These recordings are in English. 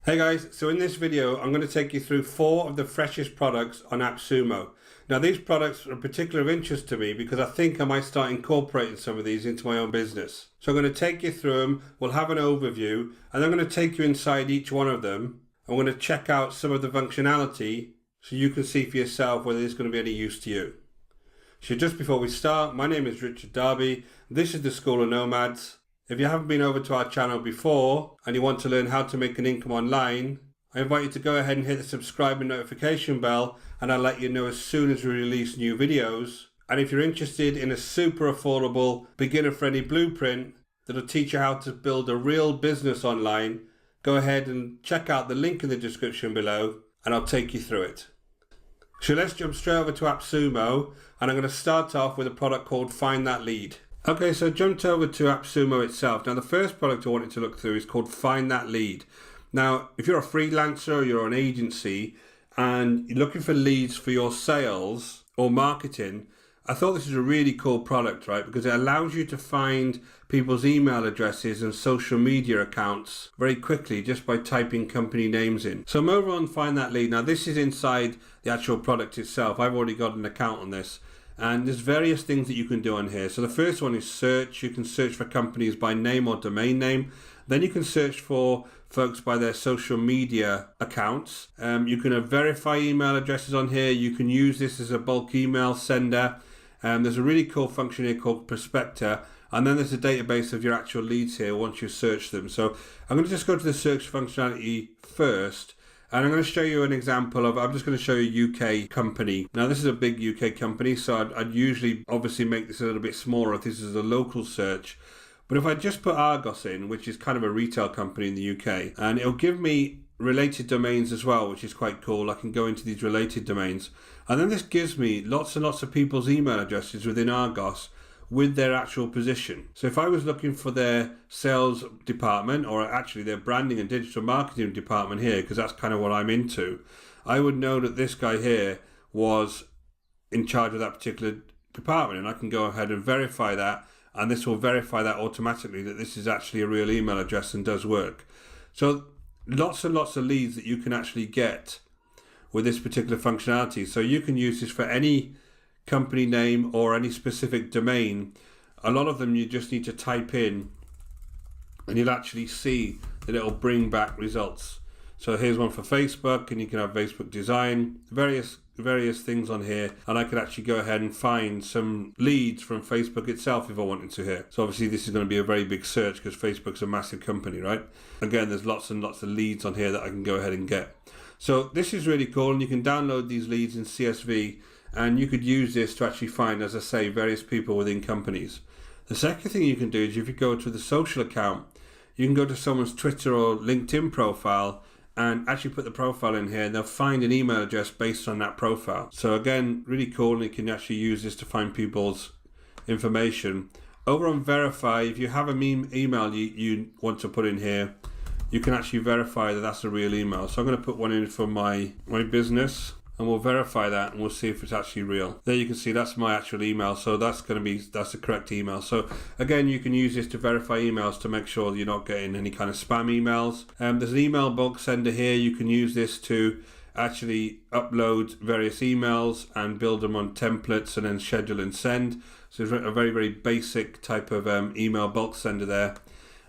Hey guys, so in this video I'm going to take you through 4 of the freshest products on AppSumo. Now these products are particular of interest to me because I think I might start incorporating some of these into my own business. So I'm going to take you through them, we'll have an overview, and I'm going to take you inside each one of them. I'm going to check out some of the functionality so you can see for yourself whether it's going to be any use to you. So just before we start, my name is Richard Darby, this is the School of Nomads. If you haven't been over to our channel before and you want to learn how to make an income online, I invite you to go ahead and hit the subscribe and notification bell, and I'll let you know as soon as we release new videos. And if you're interested in a super affordable, beginner-friendly blueprint that'll teach you how to build a real business online, go ahead and check out the link in the description below and I'll take you through it. So let's jump straight over to AppSumo, and I'm going to start off with a product called Find That Lead. Okay, so jumped over to AppSumo itself. Now the first product I wanted to look through is called Find That Lead. Now if you're a freelancer or you're an agency and you're looking for leads for your sales or marketing, I thought this is a really cool product, right? Because it allows you to find people's email addresses and social media accounts very quickly just by typing company names in. So I'm over on Find That Lead. Now this is inside the actual product itself. I've already got an account on this. And there's various things that you can do on here. So the first one is search. You can search for companies by name or domain name. Then you can search for folks by their social media accounts. You can verify email addresses on here. You can use this as a bulk email sender. There's a really cool function here called Prospector. And then there's a database of your actual leads here once you search them. So I'm going to just go to the search functionality first. And I'm going to show you an example of, I'm just going to show you a UK company. Now this is a big UK company, so I'd usually obviously make this a little bit smaller if this is a local search. But if I just put Argos in, which is kind of a retail company in the UK, and it'll give me related domains as well, which is quite cool. I can go into these related domains. And then this gives me lots and lots of people's email addresses within Argos with their actual position. So if I was looking for their sales department, or actually their branding and digital marketing department here, because that's kind of what I'm into, I would know that this guy here was in charge of that particular department, and I can go ahead and verify that, and this will verify that automatically that this is actually a real email address and does work. So lots and lots of leads that you can actually get with this particular functionality. So you can use this for any company name or any specific domain. A lot of them you just need to type in and you'll actually see that it'll bring back results. So here's one for Facebook, and you can have Facebook design, various things on here, and I could actually go ahead and find some leads from Facebook itself if I wanted to here. So obviously this is going to be a very big search because Facebook's a massive company, right? Again, there's lots and lots of leads on here that I can go ahead and get. So this is really cool, and you can download these leads in CSV, and you could use this to actually find, as I say, various people within companies. The second thing you can do is if you go to the social account, you can go to someone's Twitter or LinkedIn profile and actually put the profile in here, and they'll find an email address based on that profile. So again, really cool, and you can actually use this to find people's information. Over on Verify, if you have an email you want to put in here, you can actually verify that that's a real email. So I'm going to put one in for my business, and we'll verify that and we'll see if it's actually real. There you can see that's my actual email, so that's the correct email. So again, you can use this to verify emails to make sure that you're not getting any kind of spam emails. There's an email bulk sender here. You can use this to actually upload various emails and build them on templates and then schedule and send. So it's a very, very basic type of email bulk sender there.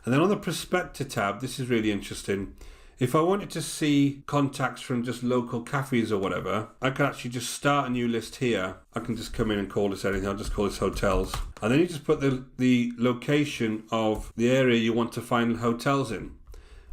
And then on the Prospector tab, this is really interesting. If I wanted to see contacts from just local cafes or whatever, I could actually just start a new list here. I can just come in and call this anything. I'll just call this hotels. And then you just put the location of the area you want to find hotels in.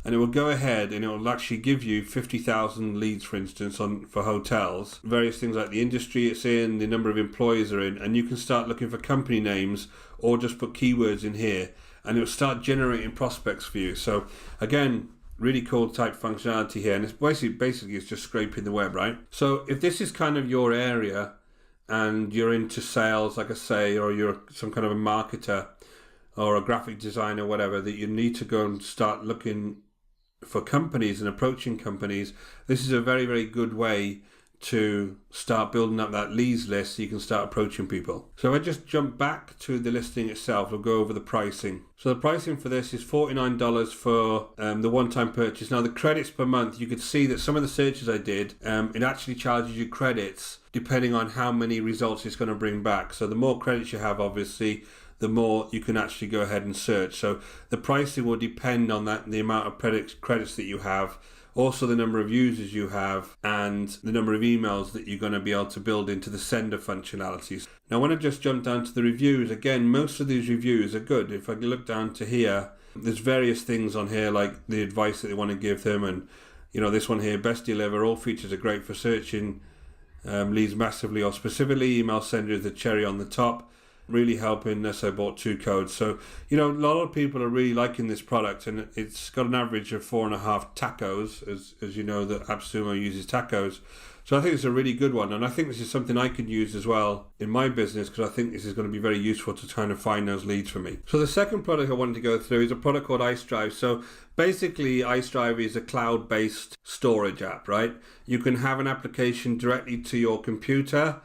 And it will go ahead and it will actually give you 50,000 leads, for instance, for hotels. Various things like the industry it's in, the number of employees are in, and you can start looking for company names or just put keywords in here, and it will start generating prospects for you. So again, really cool type functionality here, and it's basically it's just scraping the web, right? So if this is kind of your area and you're into sales, like I say, or you're some kind of a marketer or a graphic designer, whatever, that you need to go and start looking for companies and approaching companies, this is a very, very good way to start building up that leads list so you can start approaching people. So if I just jump back to the listing itself, I'll go over the pricing. So the pricing for this is $49 for the one-time purchase. Now the credits per month, you could see that some of the searches I did, it actually charges you credits depending on how many results it's going to bring back. So the more credits you have, obviously, the more you can actually go ahead and search. So the pricing will depend on that, the amount of credits that you have, also the number of users you have, and the number of emails that you're going to be able to build into the sender functionalities. Now when I just jump down to the reviews, again, most of these reviews are good. If I look down to here, there's various things on here like the advice that they want to give them, and this one here, best deal ever, all features are great for searching leads massively, or specifically email sender is the cherry on the top, really helping us. I bought 2 codes. So a lot of people are really liking this product, and it's got an average of 4.5 tacos, as you know that AppSumo uses tacos. So I think it's a really good one, and I think this is something I could use as well in my business, because I think this is going to be very useful to trying to find those leads for me. So the second product I wanted to go through is a product called iStrive. So basically iStrive is a cloud-based storage app, right? You can have an application directly to your computer.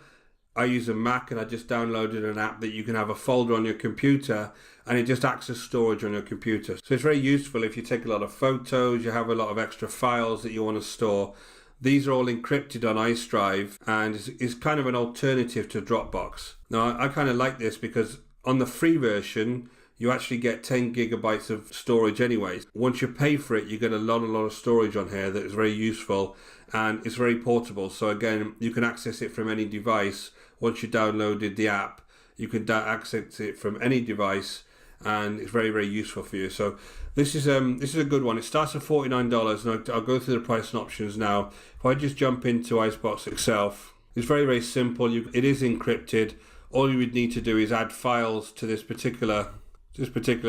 I use a Mac, and I just downloaded an app that you can have a folder on your computer, and it just acts as storage on your computer. So it's very useful if you take a lot of photos, you have a lot of extra files that you want to store. These are all encrypted on iStrive, and it's kind of an alternative to Dropbox. Now, I kind of like this because on the free version, you actually get 10 gigabytes of storage anyways. Once you pay for it, you get a lot of storage on here that is very useful, and it's very portable. So again, you can access it from any device. Once you downloaded the app, you can access it from any device, and it's very, very useful for you. So this is a good one. It starts at $49, and I'll go through the price and options now. If I just jump into Icebox itself, it's very, very simple. It is encrypted. All you would need to do is add files to this particular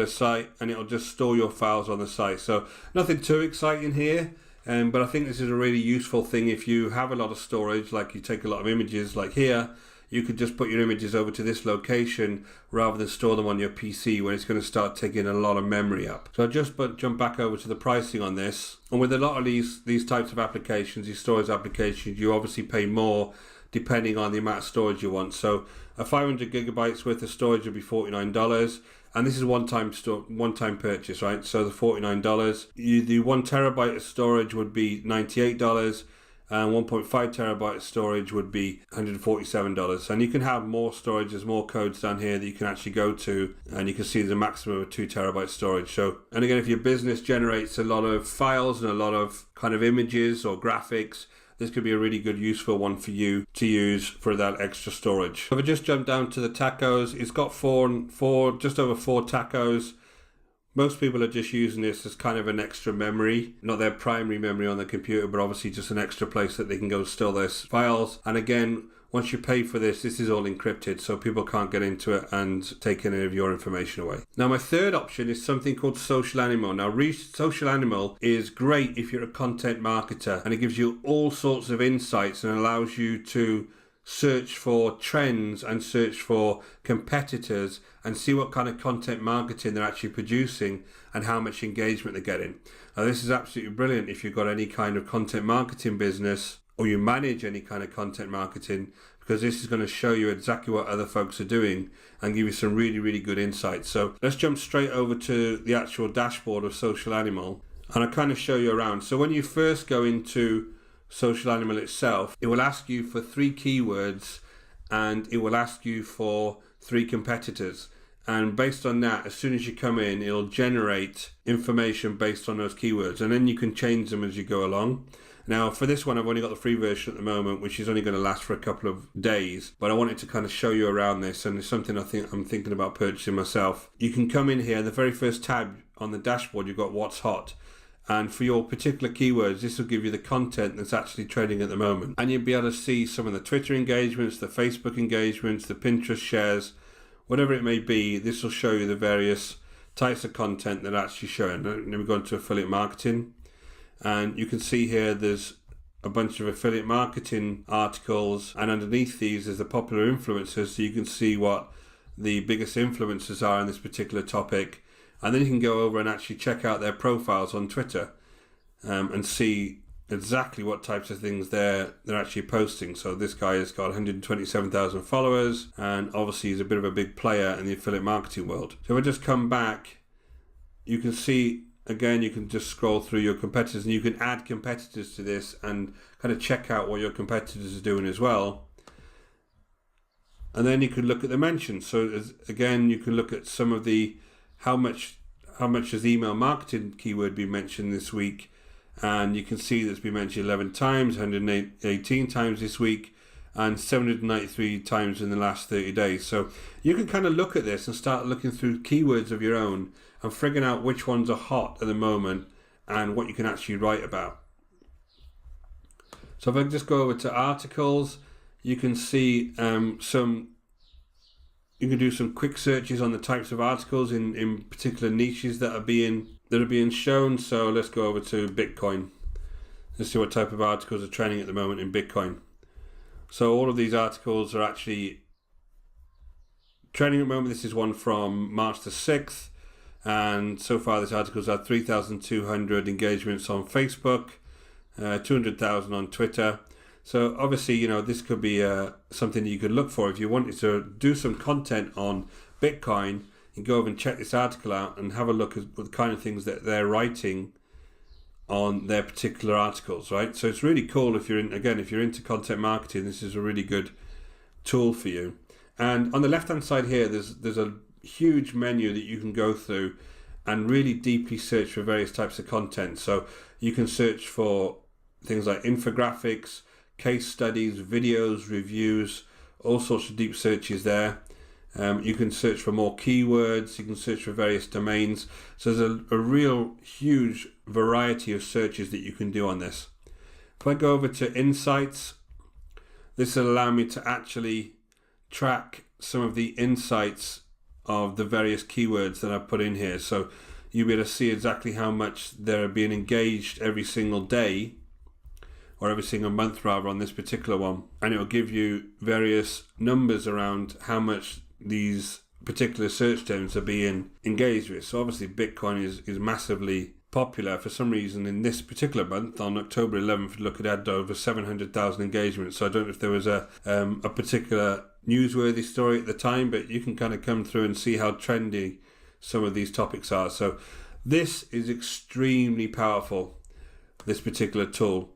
site, and it'll just store your files on the site. So nothing too exciting here, but I think this is a really useful thing if you have a lot of storage, like you take a lot of images like here. You could just put your images over to this location rather than store them on your PC, when it's going to start taking a lot of memory up. So I'll just jump back over to the pricing on this. And with a lot of these types of applications, these storage applications, you obviously pay more depending on the amount of storage you want. So a 500 gigabytes worth of storage would be $49. And this is one-time purchase, right? So the $49. The 1 terabyte of storage would be $98. And 1.5 terabyte storage would be $147. And you can have more storage. There's more codes down here that you can actually go to, and you can see there's a maximum of 2 terabyte storage. So, and again, if your business generates a lot of files and a lot of kind of images or graphics, this could be a really good, useful one for you to use for that extra storage. So if I just jump down to the tacos, it's got just over 4 tacos. Most people are just using this as kind of an extra memory, not their primary memory on the computer, but obviously just an extra place that they can go store their files. And again, once you pay for this is all encrypted, so people can't get into it and take any of your information away. Now, my third option is something called Social Animal. Now, Social Animal is great if you're a content marketer, and it gives you all sorts of insights and allows you to search for trends and search for competitors and see what kind of content marketing they're actually producing and how much engagement they're getting. Now, this is absolutely brilliant if you've got any kind of content marketing business or you manage any kind of content marketing, because this is going to show you exactly what other folks are doing and give you some really, really good insights. So let's jump straight over to the actual dashboard of Social Animal, and I'll kind of show you around. So when you first go into Social Animal itself, it will ask you for 3 keywords, and it will ask you for 3 competitors. And based on that, as soon as you come in, it'll generate information based on those keywords, and then you can change them as you go along. Now, for this one, I've only got the free version at the moment, which is only going to last for a couple of days, but I wanted to kind of show you around this, and it's something I'm thinking about purchasing myself. You can come in here, the very first tab on the dashboard, you've got what's hot. And for your particular keywords, this will give you the content that's actually trending at the moment. And you'll be able to see some of the Twitter engagements, the Facebook engagements, the Pinterest shares, whatever it may be. This will show you the various types of content that are actually showing. Then we go into affiliate marketing. And you can see here there's a bunch of affiliate marketing articles. And underneath these is the popular influencers. So you can see what the biggest influencers are in this particular topic. And then you can go over and actually check out their profiles on Twitter and see exactly what types of things they're actually posting. So this guy has got 127,000 followers, and obviously he's a bit of a big player in the affiliate marketing world. So if I just come back, you can see again, you can just scroll through your competitors, and you can add competitors to this and kind of check out what your competitors are doing as well. And then you can look at the mentions. So again, you can look at some of the how much has email marketing keyword been mentioned this week. And you can see that's been mentioned 11 times, 118 times this week, and 793 times in the last 30 days. So you can kind of look at this and start looking through keywords of your own and figuring out which ones are hot at the moment and what you can actually write about. So if I just go over to articles, you can see you can do some quick searches on the types of articles in particular niches that are being shown. So let's go over to Bitcoin. Let's see what type of articles are trending at the moment in Bitcoin. So all of these articles are actually trending at the moment. This is one from March the 6th. And so far this article's had 3,200 engagements on Facebook, 200,000 on Twitter. So obviously, this could be something that you could look for if you wanted to do some content on Bitcoin. You go over and check this article out and have a look at the kind of things that they're writing on their particular articles, right? So it's really cool if you're into content marketing. This is a really good tool for you. And on the left-hand side here, there's a huge menu that you can go through and really deeply search for various types of content. So you can search for things like infographics, case studies, videos, reviews, all sorts of deep searches there. You can search for more keywords, you can search for various domains. So there's a real huge variety of searches that you can do on this. If I go over to insights, this will allow me to actually track some of the insights of the various keywords that I've put in here. So you'll be able to see exactly how much they're being engaged every single day, or every single month rather, on this particular one. And it will give you various numbers around how much these particular search terms are being engaged with. So obviously Bitcoin is massively popular. For some reason in this particular month, on October 11th, look, it had over 700,000 engagements. So I don't know if there was a particular newsworthy story at the time, but you can kind of come through and see how trendy some of these topics are. So this is extremely powerful, this particular tool.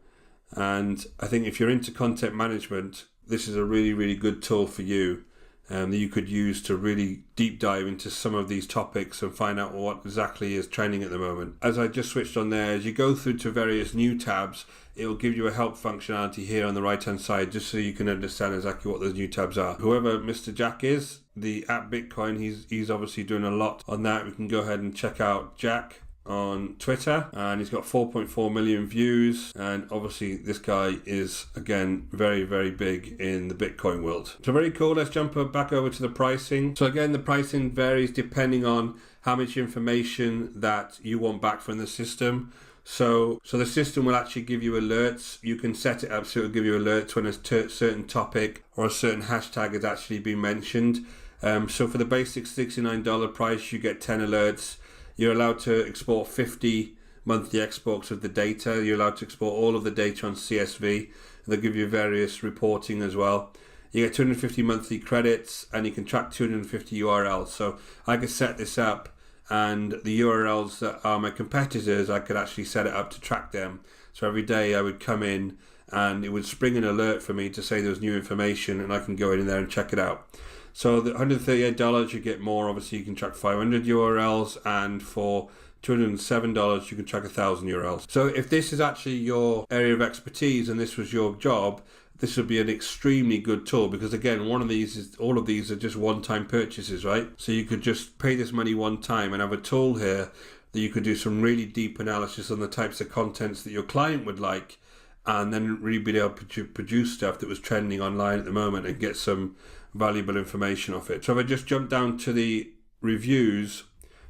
And I think if you're into content management, this is a really, really good tool for you that you could use to really deep dive into some of these topics and find out what exactly is trending at the moment. As I just switched on there, as you go through to various new tabs, it will give you a help functionality here on the right hand side, just so you can understand exactly what those new tabs are. Whoever Mr. Jack is, the app Bitcoin, he's obviously doing a lot on that. We can go ahead and check out Jack on Twitter, and he's got 4.4 million views, and obviously this guy is again very, very big in the Bitcoin world. So very cool. Let's jump back over to the pricing. So again, the pricing varies depending on how much information that you want back from the system. So the system will actually give you alerts. You can set it up so it'll give you alerts when a certain topic or a certain hashtag has actually been mentioned. So for the basic $69 price, you get 10 alerts. You're allowed to export 50 monthly exports of the data. You're allowed to export all of the data on CSV. They'll give you various reporting as well. You get 250 monthly credits, and you can track 250 URLs. So I could set this up, and the URLs that are my competitors, I could actually set it up to track them. So every day I would come in and it would spring an alert for me to say there was new information, and I can go in there and check it out. So the $138 you get more. Obviously you can track 500 URLs, and for $207 you can track 1,000 URLs. So if this is actually your area of expertise and this was your job, this would be an extremely good tool, because again, all of these are just one-time purchases, right? So you could just pay this money one time and have a tool here that you could do some really deep analysis on the types of contents that your client would like, and then really be able to produce stuff that was trending online at the moment and get some valuable information off it. So if I just jump down to the reviews,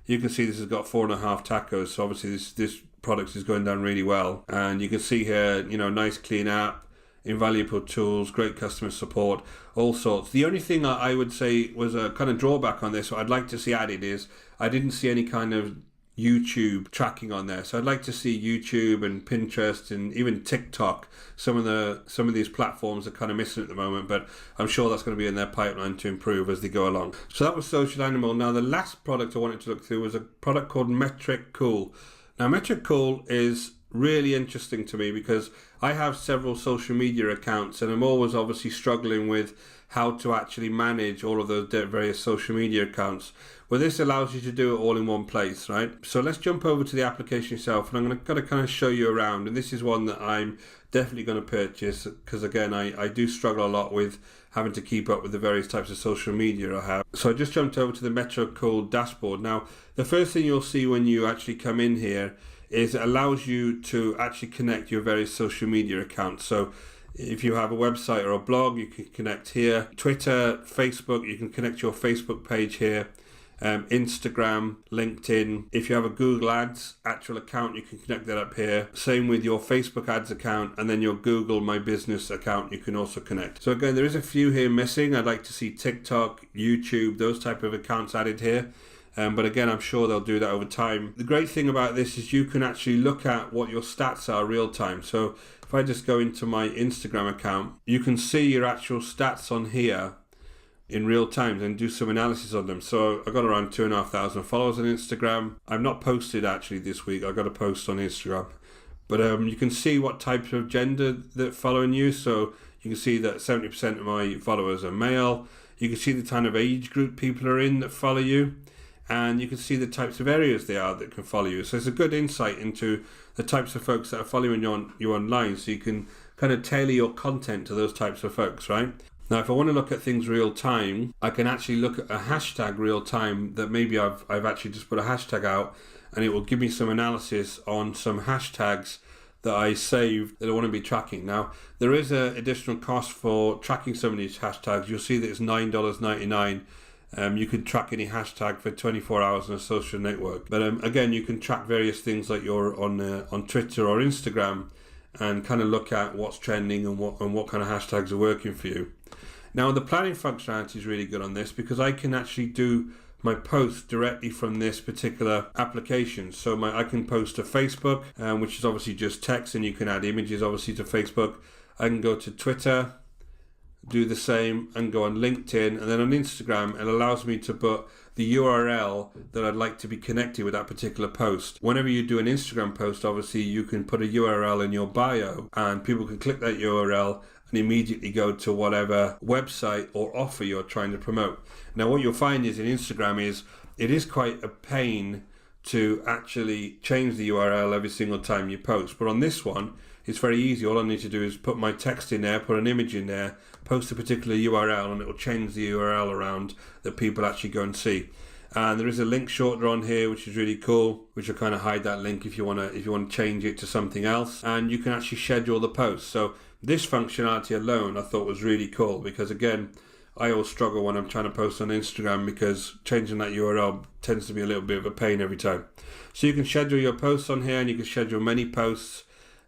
you can see this has got 4.5 tacos. So obviously this product is going down really well. And you can see here, nice clean app, invaluable tools, great customer support, all sorts. The only thing I would say was a kind of drawback on this, what I'd like to see added, is I didn't see any kind of YouTube tracking on there. So I'd like to see YouTube and Pinterest and even TikTok. Some of these platforms are kind of missing at the moment, but I'm sure that's going to be in their pipeline to improve as they go along. So that was Social Animal. Now the last product I wanted to look through was a product called Metric Cool. Now Metric Cool is really interesting to me because I have several social media accounts and I'm always obviously struggling with how to actually manage all of those various social media accounts. Well, this allows you to do it all in one place, right? So let's jump over to the application itself, and I'm going to kind of show you around. And this is one that I'm definitely going to purchase because, again, I do struggle a lot with having to keep up with the various types of social media I have. So I just jumped over to the Metro Cool dashboard. Now, the first thing you'll see when you actually come in here is it allows you to actually connect your various social media accounts. So if you have a website or a blog, you can connect here. Twitter, Facebook, you can connect your Facebook page here. Instagram, LinkedIn. If you have a Google Ads actual account, you can connect that up here. Same with your Facebook ads account, and then your Google My Business account you can also connect. So again, there is a few here missing. I'd like to see TikTok, YouTube, those type of accounts added here. But again, I'm sure they'll do that over time. The great thing about this is you can actually look at what your stats are real time. So if I just go into my Instagram account, you can see your actual stats on here in real time and do some analysis on them. So I got around 2,500 followers on Instagram. I've not posted actually this week. I got a post on Instagram, but you can see what types of gender that following you. So you can see that 70% of my followers are male. You can see the kind of age group people are in that follow you, and you can see the types of areas they are that can follow you. So it's a good insight into the types of folks that are following you online, so you can kind of tailor your content to those types of folks, right? Now, if I want to look at things real time, I can actually look at a hashtag real time that maybe I've actually just put a hashtag out, and it will give me some analysis on some hashtags that I saved that I want to be tracking. Now, there is an additional cost for tracking some of these hashtags. You'll see that it's $9.99. You can track any hashtag for 24 hours on a social network. But again, you can track various things like you're on Twitter or Instagram and kind of look at what's trending and what kind of hashtags are working for you. Now, the planning functionality is really good on this because I can actually do my posts directly from this particular application. So I can post to Facebook, which is obviously just text, and you can add images obviously to Facebook. I can go to Twitter, do the same, and go on LinkedIn, and then on Instagram it allows me to put the URL that I'd like to be connected with that particular post. Whenever you do an Instagram post, obviously you can put a URL in your bio and people can click that URL and immediately go to whatever website or offer you're trying to promote. Now, what you'll find is in Instagram is it is quite a pain to actually change the URL every single time you post, but on this one it's very easy. All I need to do is put my text in there, put an image in there, post a particular URL, and it will change the URL around that people actually go and see. And there is a link shortener on here, which is really cool, which will kind of hide that link if you want to change it to something else. And you can actually schedule the post. So this functionality alone I thought was really cool because, again, I always struggle when I'm trying to post on Instagram because changing that URL tends to be a little bit of a pain every time. So you can schedule your posts on here, and you can schedule many posts,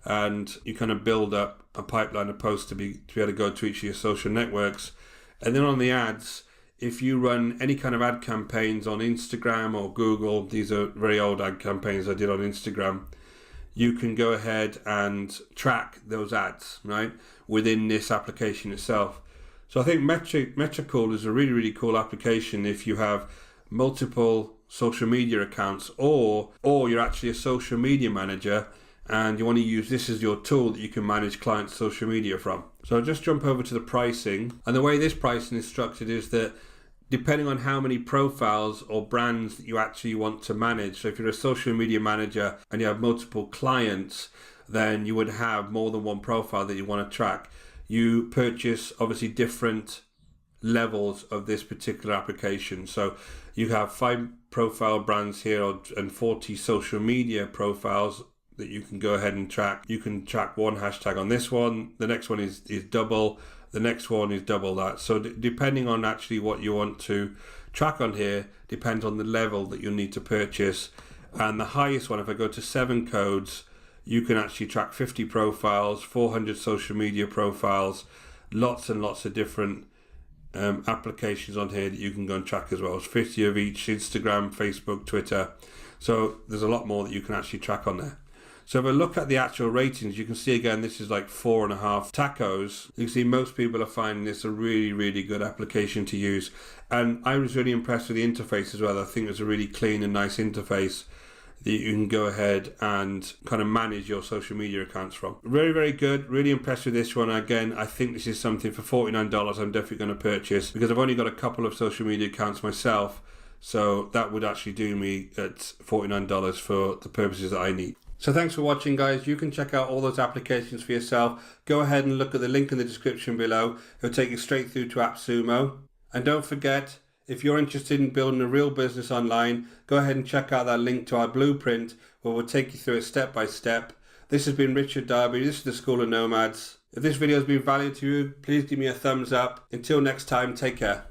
and you kind of build up a pipeline of posts to be able to go to each of your social networks. And then on the ads, if you run any kind of ad campaigns on Instagram or Google, these are very old ad campaigns I did on Instagram, you can go ahead and track those ads, right, within this application itself. So I think Metricool is a really, really cool application if you have multiple social media accounts or you're actually a social media manager and you want to use this as your tool that you can manage clients' social media from. So I'll just jump over to the pricing. And the way this pricing is structured is that depending on how many profiles or brands that you actually want to manage, so if you're a social media manager and you have multiple clients, then you would have more than one profile that you want to track. You purchase obviously different levels of this particular application. So you have 5 profile brands here and 40 social media profiles that you can go ahead and track. You can track one hashtag on this one, the next one is double, the next one is double that. So depending on actually what you want to track on here, depends on the level that you'll need to purchase. And the highest one, if I go to 7 codes, you can actually track 50 profiles, 400 social media profiles, lots and lots of different applications on here that you can go and track as well. It's 50 of each: Instagram, Facebook, Twitter. So there's a lot more that you can actually track on there. So if I look at the actual ratings, you can see again, this is like 4.5 tacos. You can see most people are finding this a really, really good application to use. And I was really impressed with the interface as well. I think it's a really clean and nice interface that you can go ahead and kind of manage your social media accounts from. Very, very good. Really impressed with this one. Again, I think this is something for $49 I'm definitely going to purchase, because I've only got a couple of social media accounts myself. So that would actually do me at $49 for the purposes that I need. So thanks for watching, guys. You can check out all those applications for yourself. Go ahead and look at the link in the description below. It'll take you straight through to AppSumo. And don't forget, if you're interested in building a real business online, go ahead and check out that link to our blueprint, where we'll take you through it step by step. This has been Richard Darby. This is the School of Nomads. If this video has been valuable to you, please give me a thumbs up. Until next time, take care.